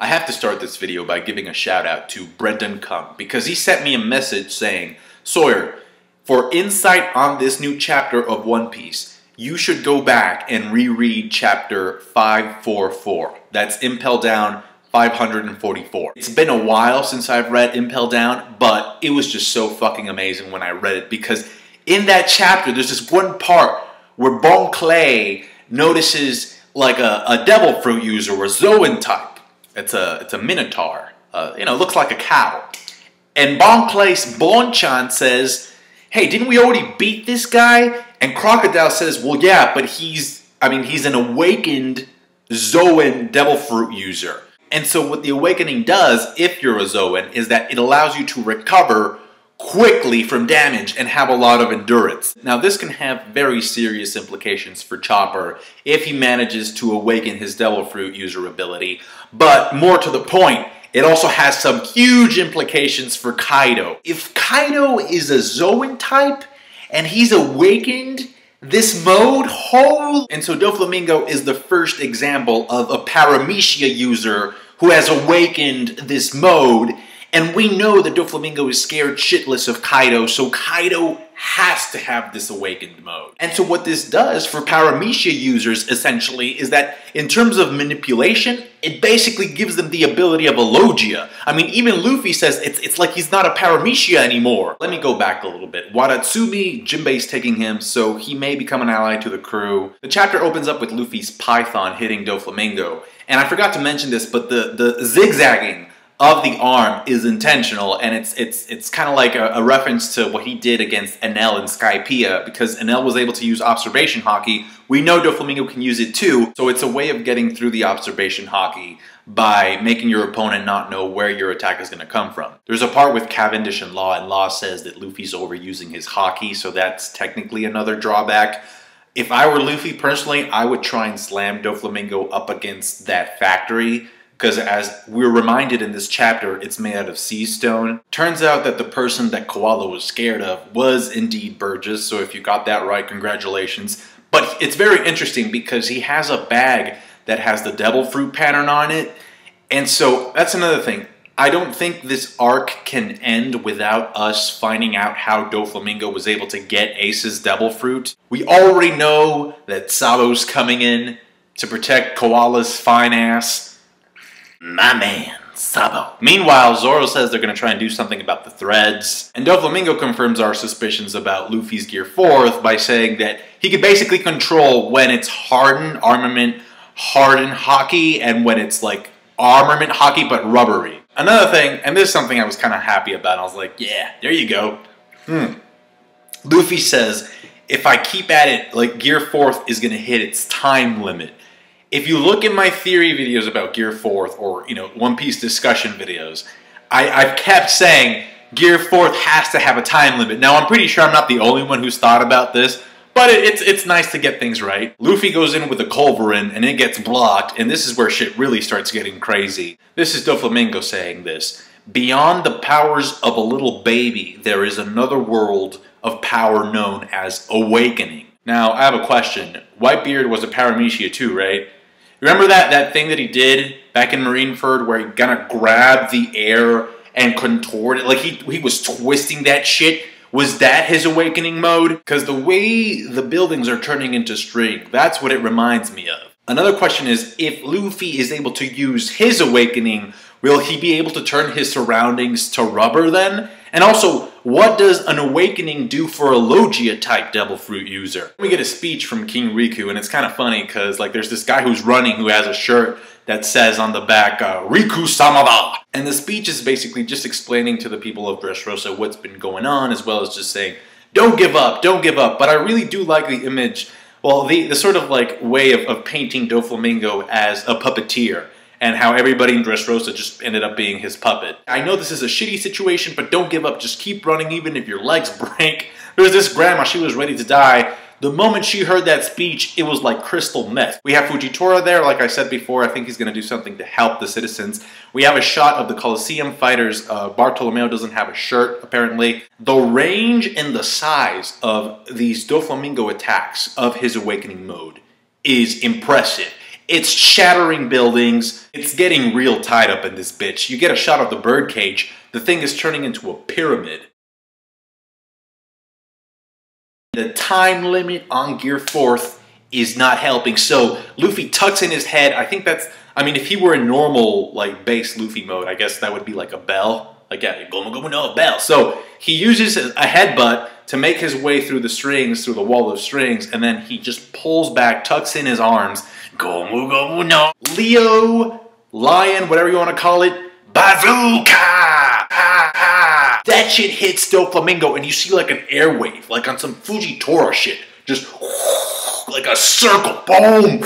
I have to start this video by giving a shout out to Brendan Kung because he sent me a message saying, Sawyer, for insight on this new chapter of One Piece, you should go back and reread chapter 544. That's Impel Down 544. It's been a while since I've read Impel Down, but it was just so fucking amazing when I read it because in that chapter there's this one part where Bon Clay notices like a devil fruit user or Zoan type. It's a minotaur. Looks like a cow. And Bonchan says, hey, didn't we already beat this guy? And Crocodile says, well, yeah, but he's an awakened Zoan devil fruit user. And so what the awakening does, if you're a Zoan, is that it allows you to recover quickly from damage and have a lot of endurance. Now this can have very serious implications for Chopper if he manages to awaken his devil fruit user ability, but more to the point, it also has some huge implications for Kaido. If Kaido is a Zoan type and he's awakened this mode, and so Doflamingo is the first example of a Paramecia user who has awakened this mode. And we know that Doflamingo is scared shitless of Kaido, so Kaido has to have this awakened mode. And so what this does for Paramecia users, essentially, is that in terms of manipulation, it basically gives them the ability of a Logia. I mean, even Luffy says it's like he's not a Paramecia anymore. Let me go back a little bit. Wadatsumi, Jinbei's taking him, so he may become an ally to the crew. The chapter opens up with Luffy's python hitting Doflamingo. And I forgot to mention this, but the zigzagging of the arm is intentional, and it's kind of like a reference to what he did against Enel and Skypiea, because Enel was able to use observation haki. We know Doflamingo can use it too, so it's a way of getting through the observation haki by making your opponent not know where your attack is going to come from. There's a part with Cavendish and Law says that Luffy's overusing his haki, so that's technically another drawback. If I were Luffy personally, I would try and slam Doflamingo up against that factory, because as we're reminded in this chapter, it's made out of sea stone. Turns out that the person that Koala was scared of was indeed Burgess, so if you got that right, congratulations. But it's very interesting because he has a bag that has the devil fruit pattern on it, and so that's another thing. I don't think this arc can end without us finding out how Doflamingo was able to get Ace's devil fruit. We already know that Sabo's coming in to protect Koala's fine ass. My man, Sabo. Meanwhile, Zoro says they're going to try and do something about the threads. And Doflamingo confirms our suspicions about Luffy's Gear 4th by saying that he could basically control when it's hardened armament, hardened haki, and when it's like armament haki but rubbery. Another thing, and this is something I was kind of happy about, I was like, yeah, there you go. Luffy says, if I keep at it, like Gear 4th is going to hit its time limit. If you look at my theory videos about Gear 4th or, One Piece discussion videos, I've kept saying Gear 4th has to have a time limit. Now, I'm pretty sure I'm not the only one who's thought about this, but it's nice to get things right. Luffy goes in with a culverin and it gets blocked, and this is where shit really starts getting crazy. This is Doflamingo saying this. Beyond the powers of a little baby, there is another world of power known as awakening. Now, I have a question. Whitebeard was a Paramecia too, right? Remember that thing that he did back in Marineford where he kind of grabbed the air and contorted it? Like he was twisting that shit? Was that his awakening mode? Because the way the buildings are turning into string, that's what it reminds me of. Another question is, if Luffy is able to use his awakening, will he be able to turn his surroundings to rubber then? And also, what does an awakening do for a Logia-type devil fruit user? We get a speech from King Riku, and it's kind of funny because like there's this guy who's running who has a shirt that says on the back, Riku Samada. And the speech is basically just explaining to the people of Dressrosa what's been going on, as well as just saying, don't give up, don't give up. But I really do like the image, well, the sort of like way of painting Doflamingo as a puppeteer, and how everybody in Dressrosa just ended up being his puppet. I know this is a shitty situation, but don't give up. Just keep running even if your legs break. There's this grandma, she was ready to die. The moment she heard that speech, it was like crystal meth. We have Fujitora there, like I said before. I think he's going to do something to help the citizens. We have a shot of the Colosseum fighters. Bartolomeo doesn't have a shirt, apparently. The range and the size of these Doflamingo attacks of his awakening mode is impressive. It's shattering buildings. It's getting real tied up in this bitch. You get a shot of the birdcage. The thing is turning into a pyramid. The time limit on Gear 4th is not helping. So Luffy tucks in his head. I think that's, I mean, if he were in normal, like, base Luffy mode, I guess that would be like a bell. Like, yeah, gomu gomu no, bell. So he uses a headbutt to make his way through the strings, through the wall of strings, and then he just pulls back, tucks in his arms. Gomu gomu no. Leo, Lion, whatever you want to call it, bazooka! That shit hits Doflamingo, and you see like an airwave, like on some Fujitora shit. Just like a circle, boom!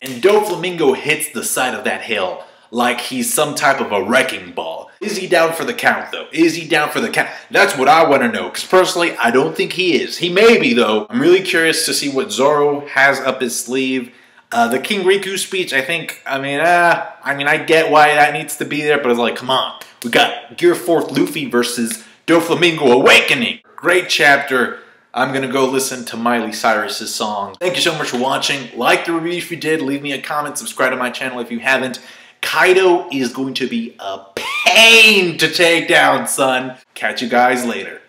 And Doflamingo hits the side of that hill like he's some type of a wrecking ball. Is he down for the count, though? Is he down for the count? That's what I want to know, because personally, I don't think he is. He may be, though. I'm really curious to see what Zoro has up his sleeve. The King Riku speech, I think, I mean, I get why that needs to be there, but it's like, come on. We got Gear 4th Luffy versus Doflamingo Awakening. Great chapter. I'm going to go listen to Miley Cyrus's song. Thank you so much for watching. Like the review if you did. Leave me a comment. Subscribe to my channel if you haven't. Kaido is going to be a pain to take down, son. Catch you guys later.